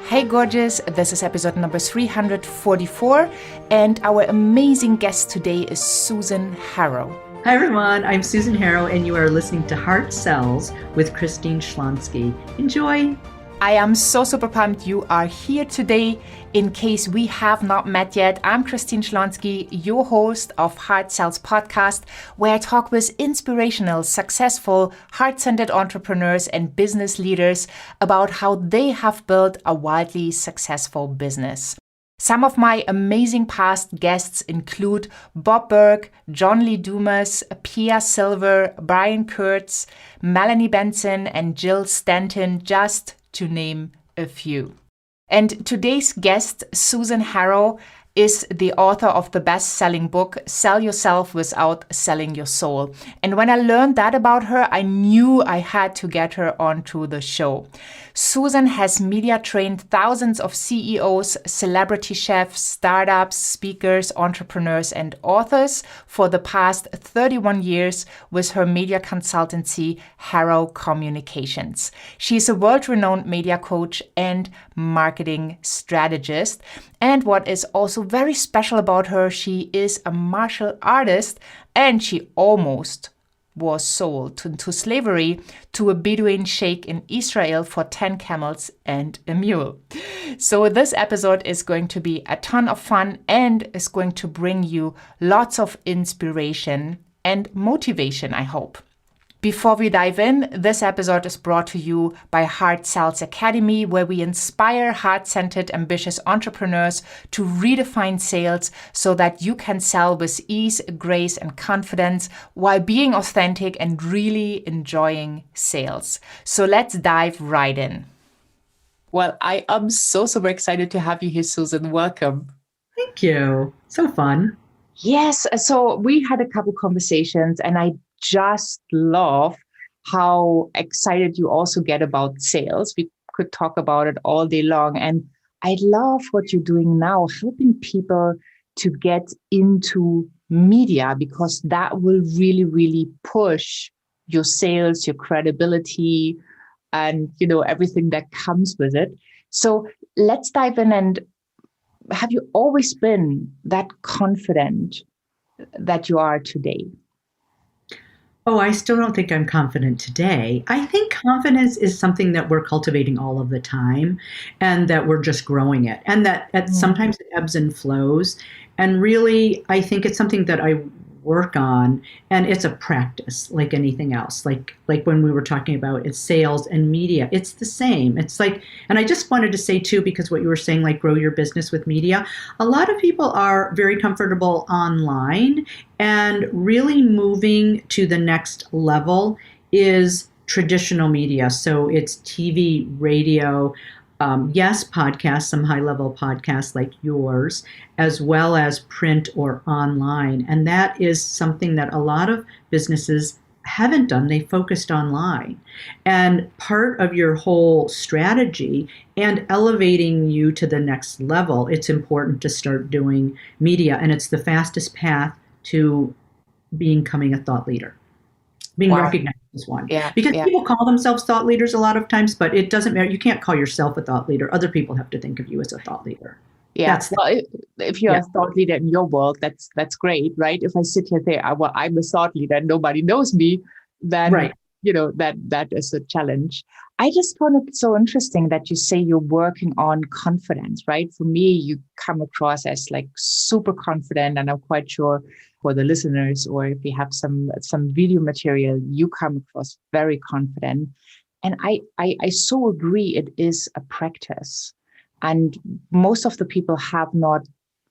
Hey gorgeous, this is episode number 344 and our amazing guest today is Susan Harrow. Hi everyone, I'm Susan Harrow and you are listening to Heart Sells with Christine Schlonski. Enjoy! I am so super pumped you are here today. In case we have not met yet, I'm Christine Schlonski, your host of Heart Sells podcast, where I talk with inspirational, successful, heart-centered entrepreneurs and business leaders about how they have built a wildly successful business. Some of my amazing past guests include Bob Burke, John Lee Dumas, Pia Silver, Brian Kurtz, Melanie Benson, and Jill Stanton, just to name a few. And today's guest, Susan Harrow, is the author of the best-selling book, Sell Yourself Without Selling Your Soul. And when I learned that about her, I knew I had to get her onto the show. Susan has media trained thousands of CEOs, celebrity chefs, startups, speakers, entrepreneurs, and authors for the past 31 years with her media consultancy, Harrow Communications. She is a world-renowned media coach and marketing strategist. And what is also very special about her, she is a martial artist and she almost was sold into slavery to a Bedouin sheikh in Israel for 10 camels and a mule. So this episode is going to be a ton of fun and is going to bring you lots of inspiration and motivation, I hope. Before we dive in, this episode is brought to you by Heart Sells Academy, where we inspire heart-centered, ambitious entrepreneurs to redefine sales so that you can sell with ease, grace, and confidence while being authentic and really enjoying sales. So let's dive right in. Well, I am so super excited to have you here, Susan. Welcome. Thank you. So fun. Yes. So we had a couple conversations and I just love how excited you also get about sales. We could talk about it all day long. And I love what you're doing now, helping people to get into media, because that will really, really push your sales, your credibility, and, everything that comes with it. So let's dive in. And have you always been that confident that you are today? Oh, I still don't think I'm confident today. I think confidence is something that we're cultivating all of the time and that we're just growing it. And that sometimes it ebbs and flows. And really, I think it's something that I work on, and it's a practice like anything else. Like when we were talking about it's sales and media, it's the same. It's like, and I just wanted to say too, because what you were saying, like grow your business with media, a lot of people are very comfortable online, and really moving to the next level is traditional media. So it's TV, radio, yes, podcasts, some high-level podcasts like yours, as well as print or online. And that is something that a lot of businesses haven't done. They focused online. And part of your whole strategy and elevating you to the next level, it's important to start doing media. And it's the fastest path to becoming a thought leader, being recognized as one. Because people call themselves thought leaders a lot of times, but it doesn't matter. You can't call yourself a thought leader. Other people have to think of you as a thought leader. Yeah. If you're a thought leader in your world, that's great, right? If I sit here and say, well, I'm a thought leader and nobody knows me, then, that is a challenge. I just found it so interesting that you say you're working on confidence, right? For me, you come across as like super confident, and I'm quite sure for the listeners, or if we have some video material, you come across very confident. And I so agree, it is a practice. And most of the people have not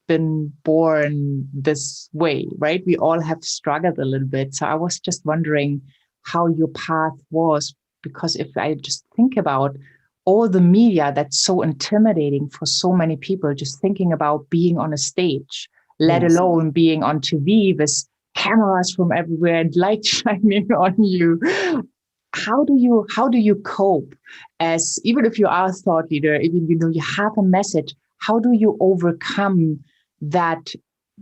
been born this way, right? We all have struggled a little bit. So I was just wondering how your path was, because if I just think about all the media that's so intimidating for so many people, just thinking about being on a stage, let alone being on TV with cameras from everywhere and light shining on you. How do you cope, as even if you are a thought leader, even you have a message, how do you overcome that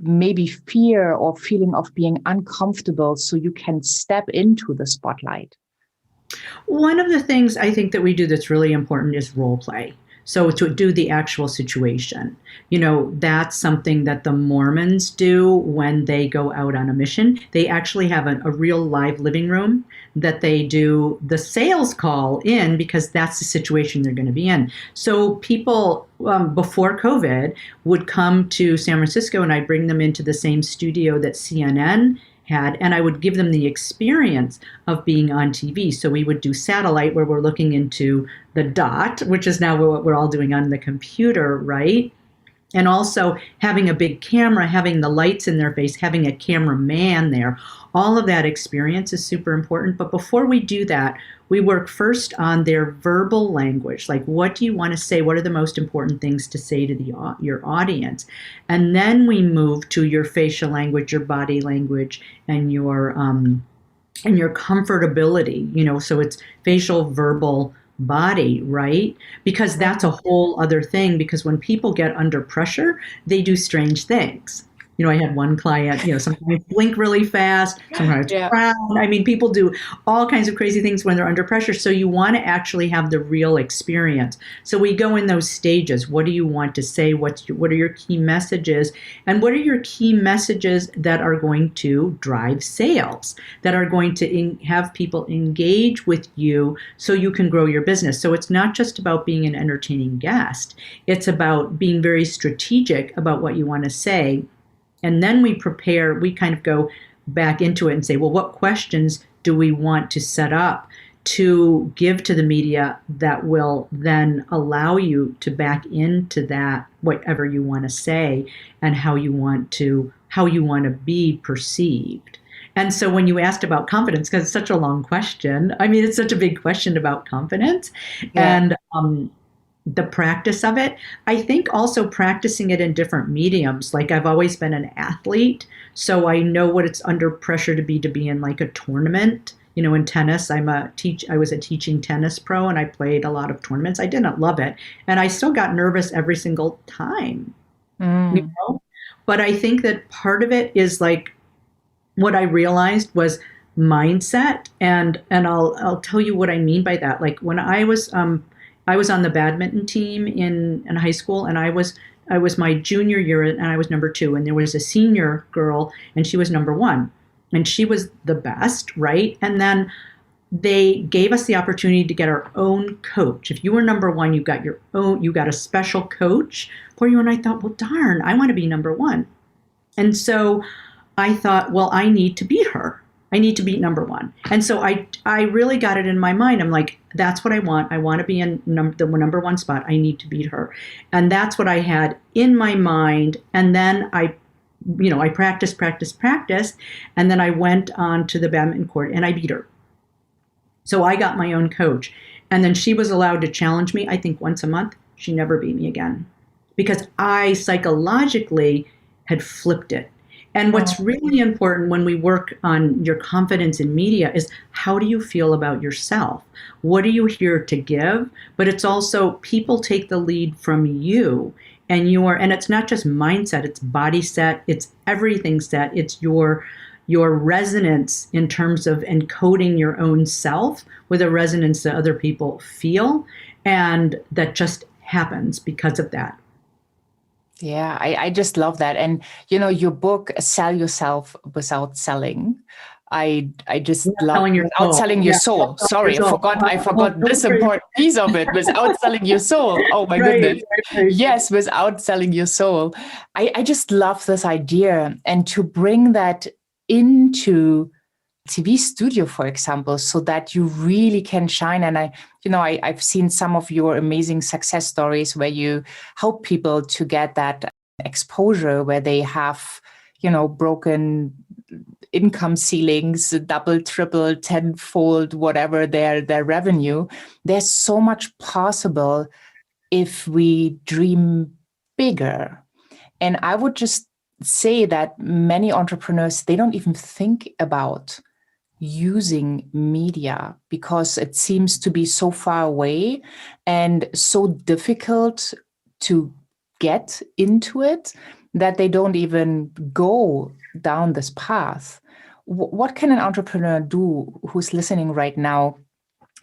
maybe fear or feeling of being uncomfortable so you can step into the spotlight? One of the things I think that we do that's really important is role play. So to do the actual situation, that's something that the Mormons do when they go out on a mission. They actually have a real live living room that they do the sales call in because that's the situation they're going to be in. So people before COVID would come to San Francisco and I'd bring them into the same studio that CNN had, and I would give them the experience of being on TV. So we would do satellite where we're looking into the dot, which is now what we're all doing on the computer, right? And also having a big camera, having the lights in their face, having a cameraman there. All of that experience is super important. But before we do that, we work first on their verbal language. Like, what do you want to say? What are the most important things to say to your audience? And then we move to your facial language, your body language, and your comfortability. So it's facial, verbal, body, right? Because that's a whole other thing, because when people get under pressure, they do strange things. I had one client, sometimes blink really fast, sometimes frown. I mean, people do all kinds of crazy things when they're under pressure. So you want to actually have the real experience. So we go in those stages. What do you want to say? What are your key messages? And what are your key messages that are going to drive sales, that are going to have people engage with you so you can grow your business? So it's not just about being an entertaining guest. It's about being very strategic about what you want to say. And then we kind of go back into it and say, well, what questions do we want to set up to give to the media that will then allow you to back into that, whatever you want to say and how you want to be perceived. And so when you asked about confidence, because it's such a long question, I mean, it's such a big question about confidence. Yeah. And the practice of it. I think also practicing it in different mediums. Like, I've always been an athlete, so I know what it's under pressure to be in like a tournament. In tennis, I was a teaching tennis pro, and I played a lot of tournaments. I didn't love it, and I still got nervous every single time. But I think that part of it is like, what I realized was mindset, and I'll tell you what I mean by that. Like, when I was on the badminton team in high school, and I was my junior year, and I was number 2, and there was a senior girl, and she was number 1, and she was the best, right? And then they gave us the opportunity to get our own coach. If you were number 1, you got a special coach for you. And I thought, well, darn, I want to be number 1. And so I thought, well, I need to beat her. I need to beat number 1. And so I really got it in my mind. I'm like, that's what I want. I want to be in the number 1 spot. I need to beat her. And that's what I had in my mind. And then I practiced. And then I went on to the badminton court and I beat her. So I got my own coach. And then she was allowed to challenge me, I think, once a month. She never beat me again, because I psychologically had flipped it. And what's really important when we work on your confidence in media is, how do you feel about yourself? What are you here to give? But it's also, people take the lead from you, and it's not just mindset, it's body set, it's everything set. It's your resonance in terms of encoding your own self with a resonance that other people feel, and that just happens because of that. Yeah, I just love that. And, your book, Sell Yourself Without Selling, I just love Outselling Your Soul. Sorry, I forgot this important piece of it, without selling your soul. Oh my goodness. Right. Yes, without selling your soul. I just love this idea, and to bring that into TV studio, for example, so that you really can shine. And I've seen some of your amazing success stories where you help people to get that exposure, where they have, broken income ceilings, double, triple, tenfold, whatever their revenue. There's so much possible if we dream bigger. And I would just say that many entrepreneurs, they don't even think about using media because it seems to be so far away and so difficult to get into it that they don't even go down this path. What can an entrepreneur do who's listening right now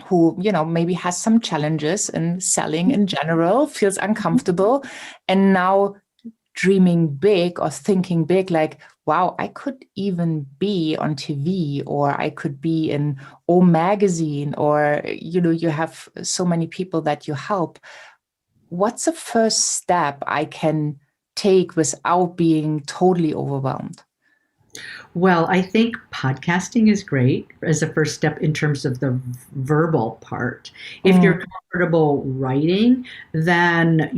who, maybe has some challenges in selling in general, feels uncomfortable, and now dreaming big or thinking big, like, wow, I could even be on TV, or I could be in O Magazine, or, you have so many people that you help. What's the first step I can take without being totally overwhelmed? Well, I think podcasting is great as a first step in terms of the verbal part. If Mm, you're comfortable writing, then,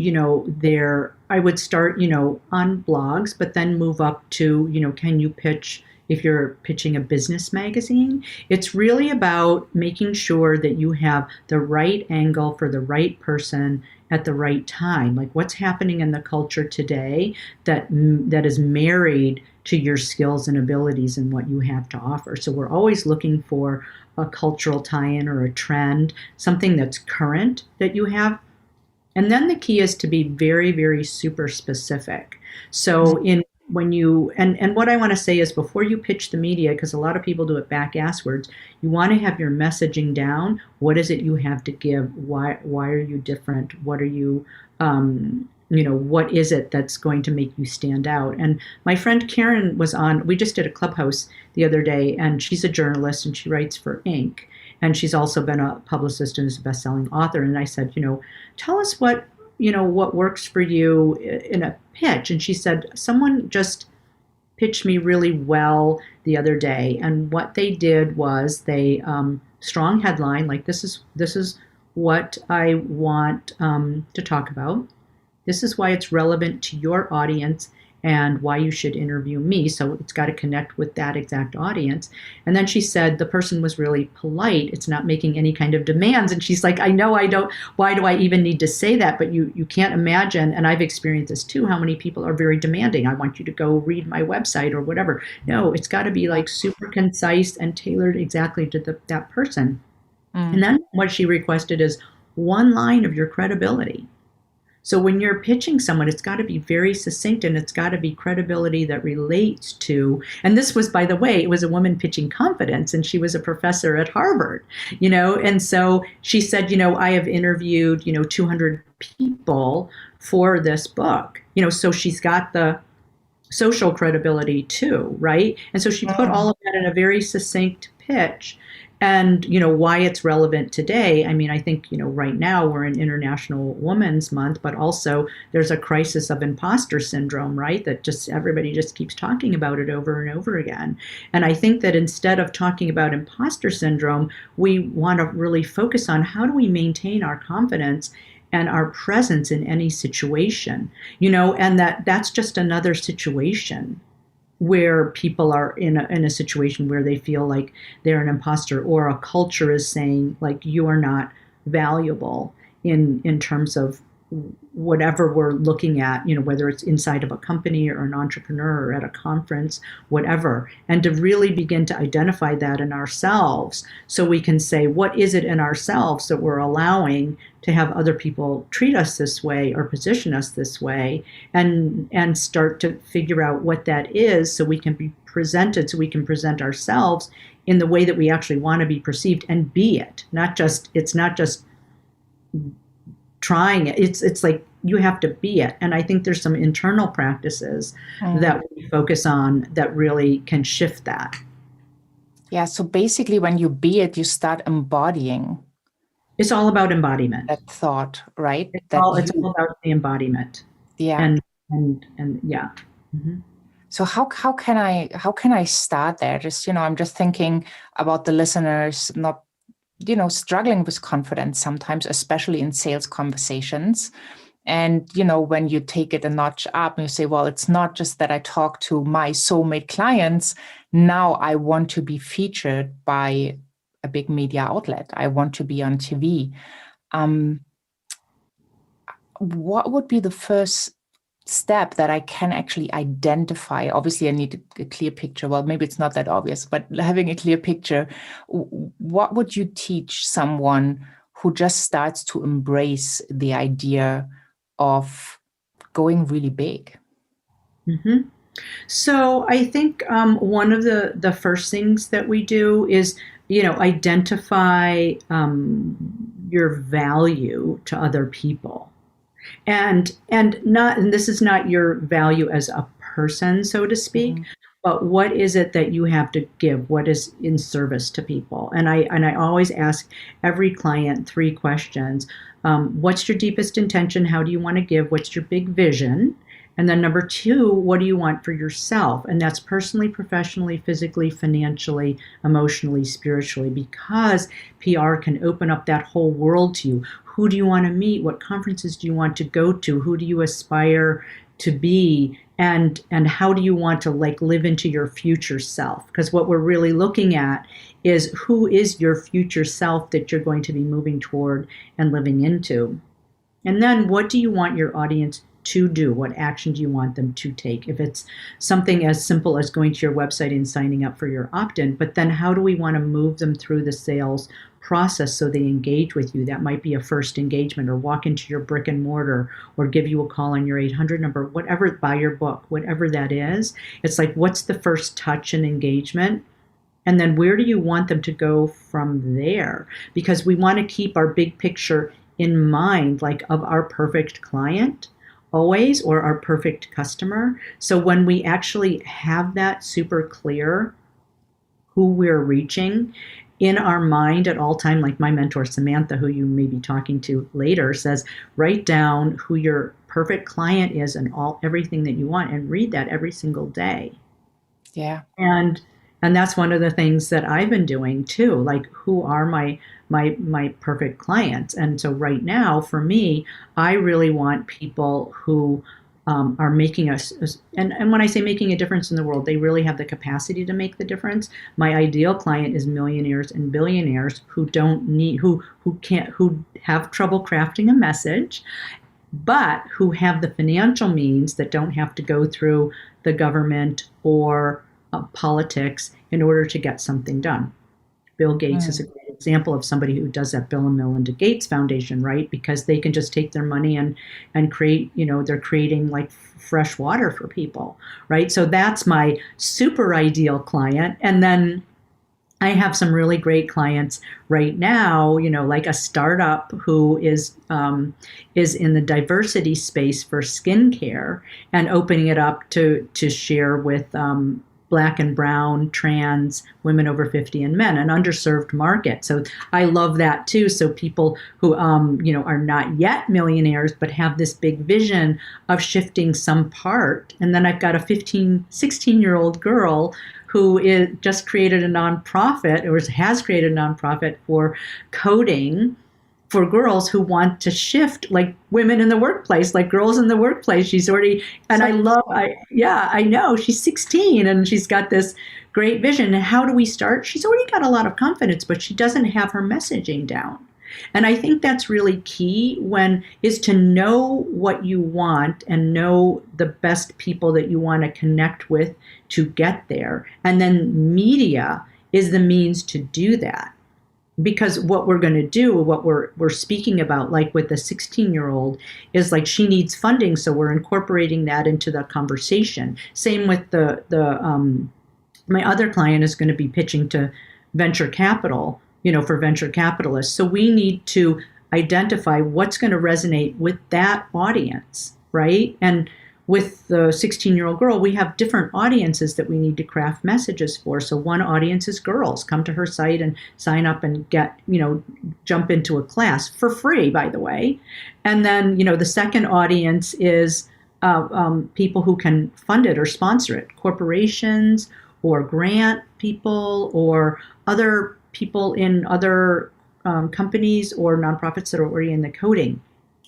I would start, on blogs, but then move up to, can you pitch if you're pitching a business magazine? It's really about making sure that you have the right angle for the right person at the right time. Like what's happening in the culture today that is married to your skills and abilities and what you have to offer. So we're always looking for a cultural tie-in or a trend, something that's current that you have. And then the key is to be very, very super specific. So in when you and what I want to say is before you pitch the media, because a lot of people do it back asswards, you want to have your messaging down. What is it you have to give? Why are you different? What are you what is it that's going to make you stand out? And my friend Karen was on, we just did a Clubhouse the other day, and she's a journalist and she writes for Inc. And she's also been a publicist and is a best-selling author. And I said, tell us what works for you in a pitch. And she said, someone just pitched me really well the other day. And what they did was they strong headline, like this is what I want to talk about. This is why it's relevant to your audience and why you should interview me. So it's got to connect with that exact audience. And then she said the person was really polite. It's not making any kind of demands. And she's like, I know I don't, why do I even need to say that? But you can't imagine, and I've experienced this too, how many people are very demanding. I want you to go read my website or whatever. No, it's got to be like super concise and tailored exactly to that person. And then what she requested is one line of your credibility. So when you're pitching someone, it's got to be very succinct and it's got to be credibility that relates to, and this was, by the way, it was a woman pitching confidence and she was a professor at Harvard, and so she said, I have interviewed, 200 people for this book, so she's got the social credibility too, right? And so she put all of that in a very succinct pitch. And why it's relevant today. I mean, I think right now we're in International Women's Month, but also there's a crisis of imposter syndrome, right? That just everybody just keeps talking about it over and over again. And I think that instead of talking about imposter syndrome, we want to really focus on how do we maintain our confidence and our presence in any situation, and that's just another situation where people are in a situation where they feel like they're an imposter, or a culture is saying like you are not valuable in terms of whatever we're looking at, whether it's inside of a company or an entrepreneur or at a conference, whatever, and to really begin to identify that in ourselves so we can say, what is it in ourselves that we're allowing to have other people treat us this way or position us this way, and start to figure out what that is so we can be presented, so we can present ourselves in the way that we actually want to be perceived and be it. It's not just trying it. It's like you have to be it. And I think there's some internal practices that we focus on that really can shift that. Yeah. So basically, when you be it, you start embodying. It's all about embodiment. That thought, right? It's all about the embodiment. Yeah. And yeah. Mm-hmm. So how can I start there? Just, I'm just thinking about the listeners not, struggling with confidence sometimes, especially in sales conversations. And, when you take it a notch up and you say, well, it's not just that I talk to my soulmate clients. Now I want to be featured by a big media outlet. I want to be on TV. What would be the first step that I can actually identify? Obviously, I need a clear picture. Well, maybe it's not that obvious, but having a clear picture, what would you teach someone who just starts to embrace the idea of going really big? Mm-hmm. So I think one of the first things that we do is, identify your value to other people, and this is not your value as a person, so to speak, Mhm. but what is it that you have to give? What is in service to people? And I always ask every client three questions. What's your deepest intention? How do you want to give? What's your big vision? And then number two, what do you want for yourself? And that's personally, professionally, physically, financially, emotionally, spiritually, because PR can open up that whole world to you. Who do you want to meet? What conferences do you want to go to? Who do you aspire to be? And how do you want to live into your future self? Because what we're really looking at is who is your future self that you're going to be moving toward and living into. And then what do you want your audience to do? What action do you want them to take? If it's something as simple as going to your website and signing up for your opt-in, but then how do we want to move them through the sales process so they engage with you? That might be a first engagement, or walk into your brick and mortar, or give you a call on your 800 number, whatever, buy your book, whatever that is. It's like, what's the first touch and engagement? And then where do you want them to go from there? Because we want to keep our big picture in mind, like of our perfect client always, or our perfect customer. So when we actually have that super clear, who we're reaching in our mind at all time, like my mentor Samantha, who you may be talking to later, says, write down who your perfect client is and everything that you want, and read that every single day. Yeah. And that's one of the things that I've been doing too. Like, who are my perfect clients? And so right now, for me, I really want people who are making us, and when I say making a difference in the world, they really have the capacity to make the difference. My ideal client is millionaires and billionaires who don't need, who can't, who have trouble crafting a message, but who have the financial means that don't have to go through the government or politics in order to get something done. Bill Gates is a great example of somebody who does that, Bill and Melinda Gates Foundation, right? Because they can just take their money and create, they're creating like fresh water for people, right? So that's my super ideal client. And then I have some really great clients right now, like a startup who is in the diversity space for skincare and opening it up to share with Black and brown, trans, women over 50, and men, an underserved market. So I love that too. So people who are not yet millionaires but have this big vision of shifting some part. And then I've got a 16-year-old girl who just created a nonprofit, or has created a nonprofit for coding for girls who want to shift, like women in the workplace, like girls in the workplace. She's already, and I know she's 16 and she's got this great vision. And how do we start? She's already got a lot of confidence, but she doesn't have her messaging down. And I think that's really key is to know what you want and know the best people that you want to connect with to get there. And then media is the means to do that. Because what we're going to do, what we're speaking about, like with the 16-year-old, is like she needs funding, so we're incorporating that into the conversation. Same with my other client is going to be pitching to venture capital, for venture capitalists. So we need to identify what's going to resonate with that audience, right? And with the 16-year-old girl, we have different audiences that we need to craft messages for. So one audience is girls. Come to her site and sign up and get, jump into a class for free, by the way. And then, the second audience is people who can fund it or sponsor it, corporations or grant people or other people in other companies or nonprofits that are already in the coding.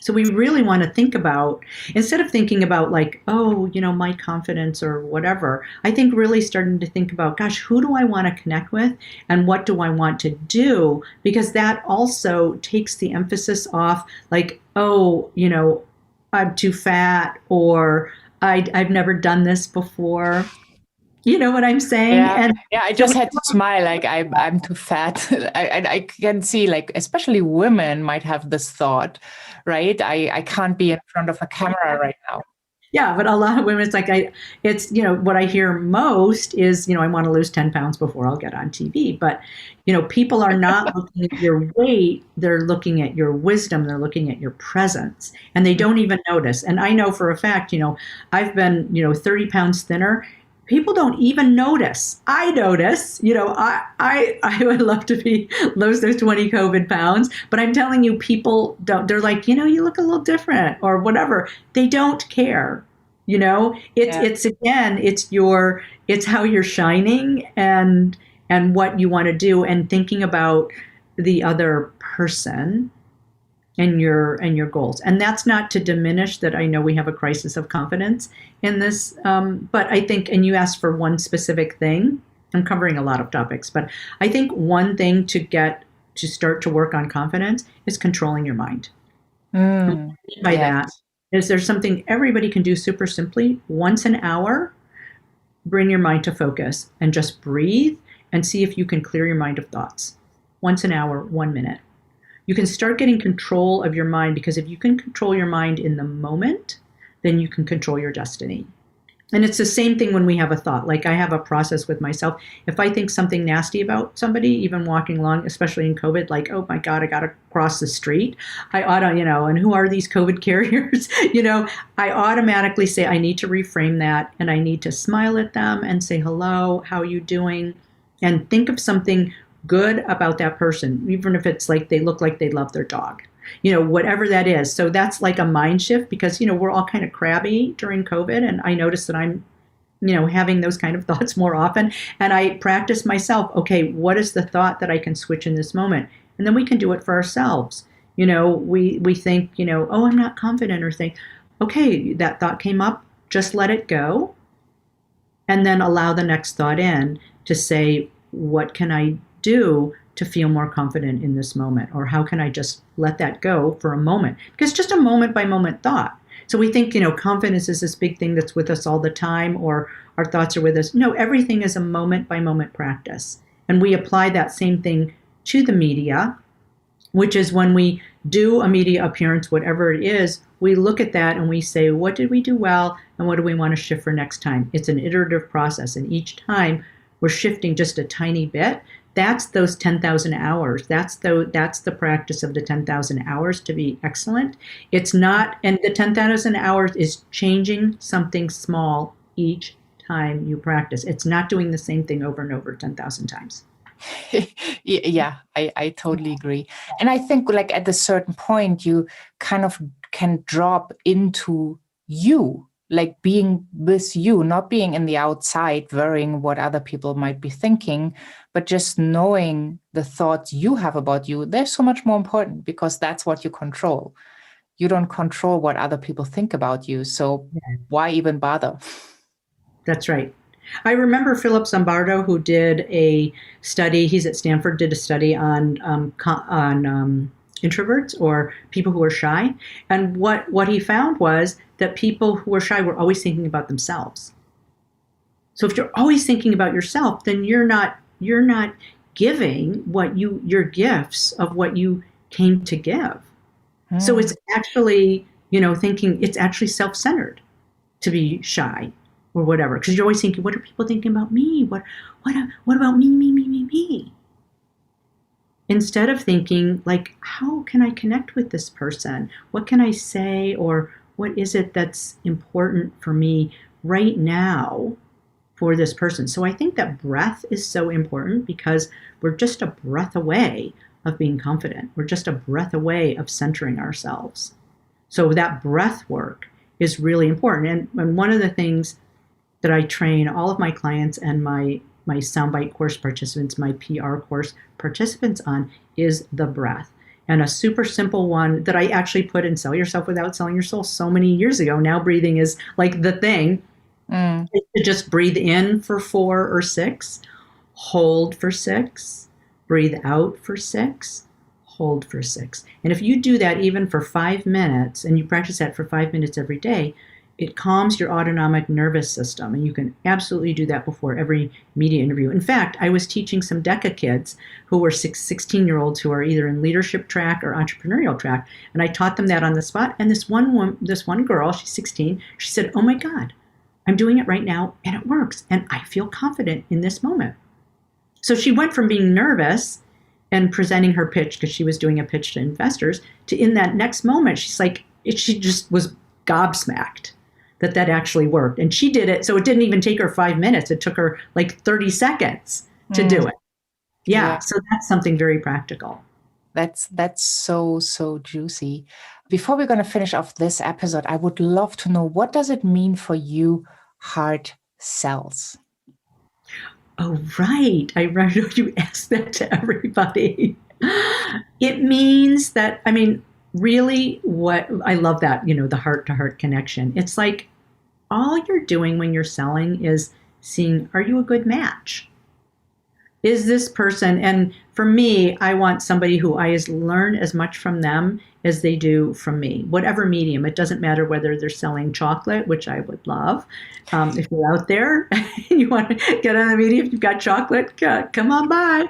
So we really want to think about, instead of thinking about like, my confidence or whatever, I think really starting to think about, gosh, who do I want to connect with and what do I want to do? Because that also takes the emphasis off like, I'm too fat, or I've never done this before. You know what I'm saying? Yeah, And yeah. I just had to smile. Like I'm too fat. I can see, like, especially women might have this thought, right? I can't be in front of a camera right now. Yeah, but a lot of women, it's like what I hear most is, I want to lose 10 pounds before I'll get on TV. But, people are not looking at your weight. They're looking at your wisdom. They're looking at your presence, and they don't even notice. And I know for a fact, I've been, 30 pounds thinner. People don't even notice. I notice, I would love to lose those 20 COVID pounds, but I'm telling you, people don't, they're like, you look a little different or whatever. They don't care. It's again, it's how you're shining and what you want to do and thinking about the other person and your goals. And that's not to diminish that I know we have a crisis of confidence in this. But I think, and you asked for one specific thing, I'm covering a lot of topics, but I think one thing to start to work on confidence is controlling your mind. By that is there's something everybody can do super simply once an hour, bring your mind to focus and just breathe and see if you can clear your mind of thoughts. Once an hour, 1 minute. You can start getting control of your mind, because if you can control your mind in the moment, then you can control your destiny. And it's the same thing when we have a thought. Like I have a process with myself. If I think something nasty about somebody, even walking along, especially in COVID, like, oh my God, I got to cross the street. I ought to, and who are these COVID carriers? I automatically say, I need to reframe that and I need to smile at them and say, hello, how are you doing? And think of something good about that person, even if it's like they look like they love their dog, whatever that is. So that's like a mind shift, because, we're all kind of crabby during COVID. And I notice that I'm, having those kind of thoughts more often. And I practice myself. Okay, what is the thought that I can switch in this moment? And then we can do it for ourselves. We think, oh, I'm not confident, or think, okay, that thought came up, just let it go. And then allow the next thought in to say, what can I do to feel more confident in this moment? Or how can I just let that go for a moment? Because just a moment by moment thought. So we think, confidence is this big thing that's with us all the time, or our thoughts are with us. No, everything is a moment by moment practice. And we apply that same thing to the media, which is when we do a media appearance, whatever it is, we look at that and we say, what did we do well? And what do we want to shift for next time? It's an iterative process. And each time we're shifting just a tiny bit. That's those 10,000 hours. That's the practice of the 10,000 hours to be excellent. It's not, and the 10,000 hours is changing something small each time you practice. It's not doing the same thing over and over 10,000 times. Yeah, I totally agree. And I think like at a certain point, you kind of can drop into you, like being with you, not being in the outside, worrying what other people might be thinking, but just knowing the thoughts you have about you. They're so much more important, because that's what you control. You don't control what other people think about you. So why even bother? That's right. I remember Philip Zimbardo, who did a study, he's at Stanford, did a study on introverts, or people who are shy. And what he found was that people who are shy were always thinking about themselves. So if you're always thinking about yourself, then you're not giving your gifts of what you came to give. So it's actually, thinking, it's actually self-centered to be shy or whatever, because you're always thinking, what are people thinking about me? What about me? Instead of thinking like, how can I connect with this person? What can I say? Or what is it that's important for me right now for this person? So I think that breath is so important, because we're just a breath away of being confident. We're just a breath away of centering ourselves. So that breath work is really important. And one of the things that I train all of my clients and my soundbite course participants, my PR course participants on, is the breath. And a super simple one that I actually put in Sell Yourself Without Selling Your Soul so many years ago. Now breathing is like the thing. Is to just breathe in for 4 or 6, hold for 6, breathe out for 6, hold for 6. And if you do that even for 5 minutes, and you practice that for 5 minutes every day, it calms your autonomic nervous system, and you can absolutely do that before every media interview. In fact, I was teaching some DECA kids who were 16-year-olds who are either in leadership track or entrepreneurial track, and I taught them that on the spot. And this one girl, she's 16, she said, "Oh my God, I'm doing it right now, and it works, and I feel confident in this moment." So she went from being nervous and presenting her pitch, because she was doing a pitch to investors, to in that next moment, she's like, she just was gobsmacked that actually worked. And she did it. So it didn't even take her 5 minutes. It took her like 30 seconds to do it. Yeah. So that's something very practical. That's so juicy. Before we're going to finish off this episode, I would love to know, what does it mean for you, hard sells? Oh, right. I know you asked that to everybody. It means that, I mean, really what I love that, the heart to heart connection. It's like all you're doing when you're selling is seeing, are you a good match? Is this person, and for me, I want somebody who I learn as much from them as they do from me, whatever medium. It doesn't matter whether they're selling chocolate, which I would love. If you're out there and you want to get on the media, if you've got chocolate, come on by.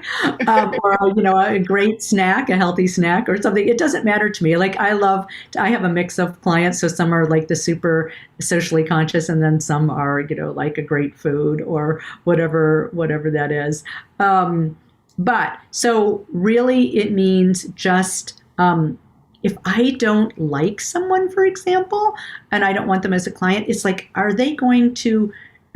Or, a great snack, a healthy snack or something. It doesn't matter to me. Like I have a mix of clients. So some are like the super socially conscious, and then some are, like a great food or whatever that is. But so really it means just, if I don't like someone, for example, and I don't want them as a client, it's like, are they going to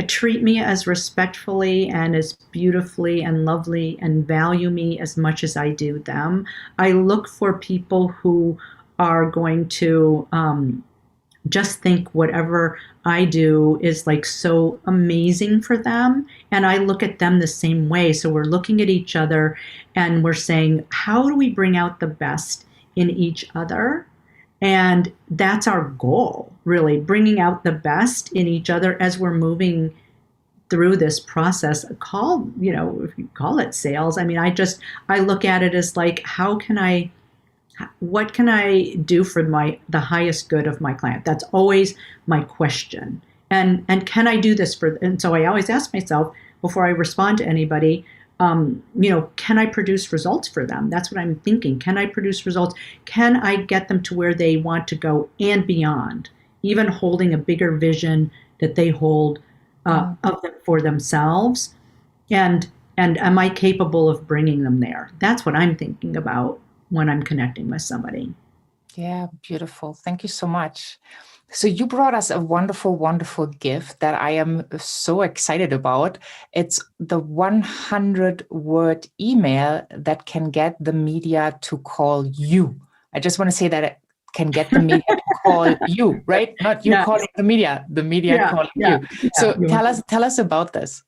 treat me as respectfully and as beautifully and lovely and value me as much as I do them? I look for people who are going to just think whatever I do is like so amazing for them. And I look at them the same way. So we're looking at each other and we're saying, how do we bring out the best in each other? And that's our goal, really, bringing out the best in each other as we're moving through this process called, if you call it sales. I mean, I look at it as like, what can I do for the highest good of my client? That's always my question. And can I do this and so I always ask myself before I respond to anybody, can I produce results for them? That's what I'm thinking. Can I produce results? Can I get them to where they want to go and beyond, even holding a bigger vision that they hold for themselves? And am I capable of bringing them there? That's what I'm thinking about when I'm connecting with somebody. Yeah, beautiful. Thank you so much. So you brought us a wonderful, wonderful gift that I am so excited about. It's the 100-word email that can get the media to call you. I just want to say that it can get the media to call you, right? Not you calling the media calling you. So tell us about this.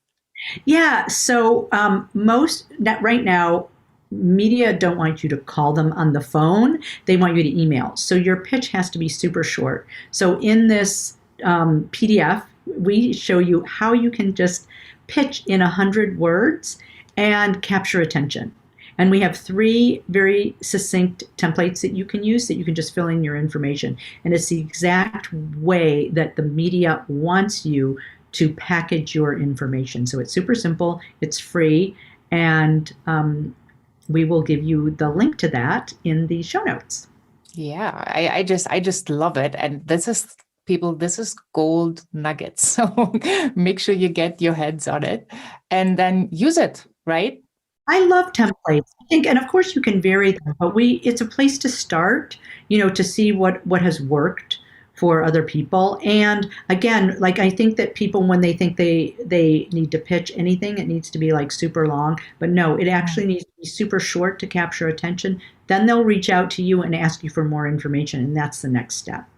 Yeah. So right now, media don't want you to call them on the phone. They want you to email. So your pitch has to be super short. So in this PDF, we show you how you can just pitch in 100 words and capture attention. And we have 3 very succinct templates that you can use, that you can just fill in your information. And it's the exact way that the media wants you to package your information. So it's super simple, it's free, and we will give you the link to that in the show notes. Yeah, I just love it. And this is gold nuggets. So make sure you get your heads on it and then use it, right? I love templates. I think, and of course you can vary them, but it's a place to start, to see what has worked for other people. And again, like I think that people, when they think they need to pitch anything, it needs to be like super long, but no, it actually needs to be super short to capture attention. Then they'll reach out to you and ask you for more information. And that's the next step.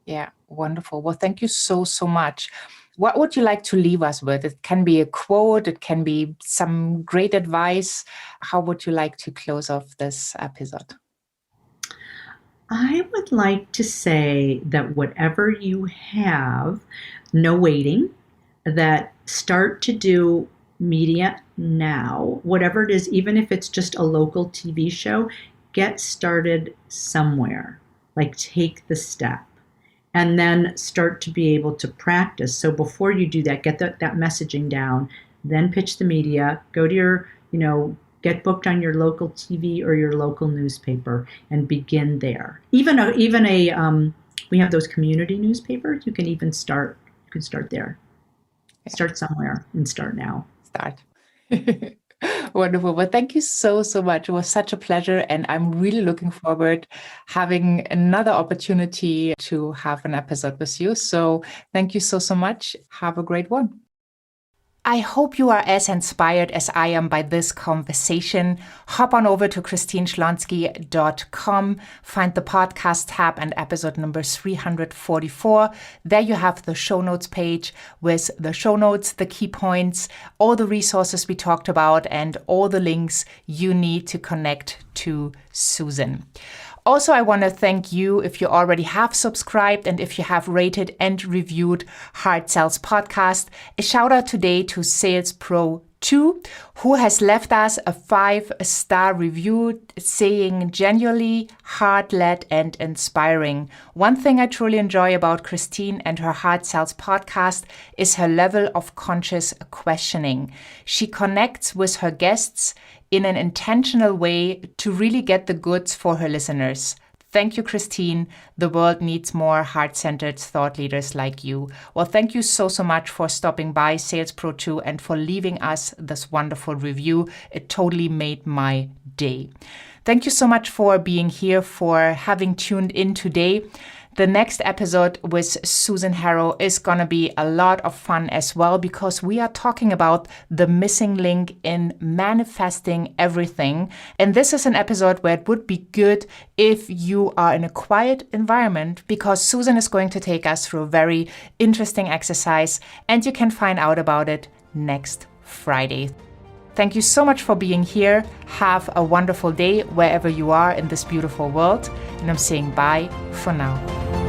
Yeah. Wonderful. Well, thank you so much. What would you like to leave us with? It can be a quote. It can be some great advice. How would you like to close off this episode? I would like to say that whatever you have, no waiting, that start to do media now, whatever it is, even if it's just a local TV show, get started somewhere, like take the step. and then start to be able to practice. So before you do that, get that messaging down, then pitch the media, go to your, get booked on your local TV or your local newspaper and begin there. Even we have those community newspapers. You can start there. Yeah. Start somewhere and start now. Start. Wonderful. Well, thank you so much. It was such a pleasure. And I'm really looking forward having another opportunity to have an episode with you. So thank you so much. Have a great one. I hope you are as inspired as I am by this conversation. Hop on over to christineschlonski.com, find the podcast tab and episode number 344. There you have the show notes page with the show notes, the key points, all the resources we talked about, and all the links you need to connect to Susan. Also, I want to thank you if you already have subscribed and if you have rated and reviewed Hard Sales Podcast. A shout out today to Sales Pro 2, who has left us a 5-star review saying genuinely heart-led and inspiring. One thing I truly enjoy about Christine and her Hard Sales Podcast is her level of conscious questioning. She connects with her guests in an intentional way to really get the goods for her listeners. Thank you, Christine. The world needs more heart-centered thought leaders like you. Well, thank you so much for stopping by Sales Pro 2 and for leaving us this wonderful review. It totally made my day. Thank you so much for being here, for having tuned in today. The next episode with Susan Harrow is going to be a lot of fun as well, because we are talking about the missing link in manifesting everything. And this is an episode where it would be good if you are in a quiet environment, because Susan is going to take us through a very interesting exercise, and you can find out about it next Friday. Thank you so much for being here. Have a wonderful day wherever you are in this beautiful world. And I'm saying bye for now.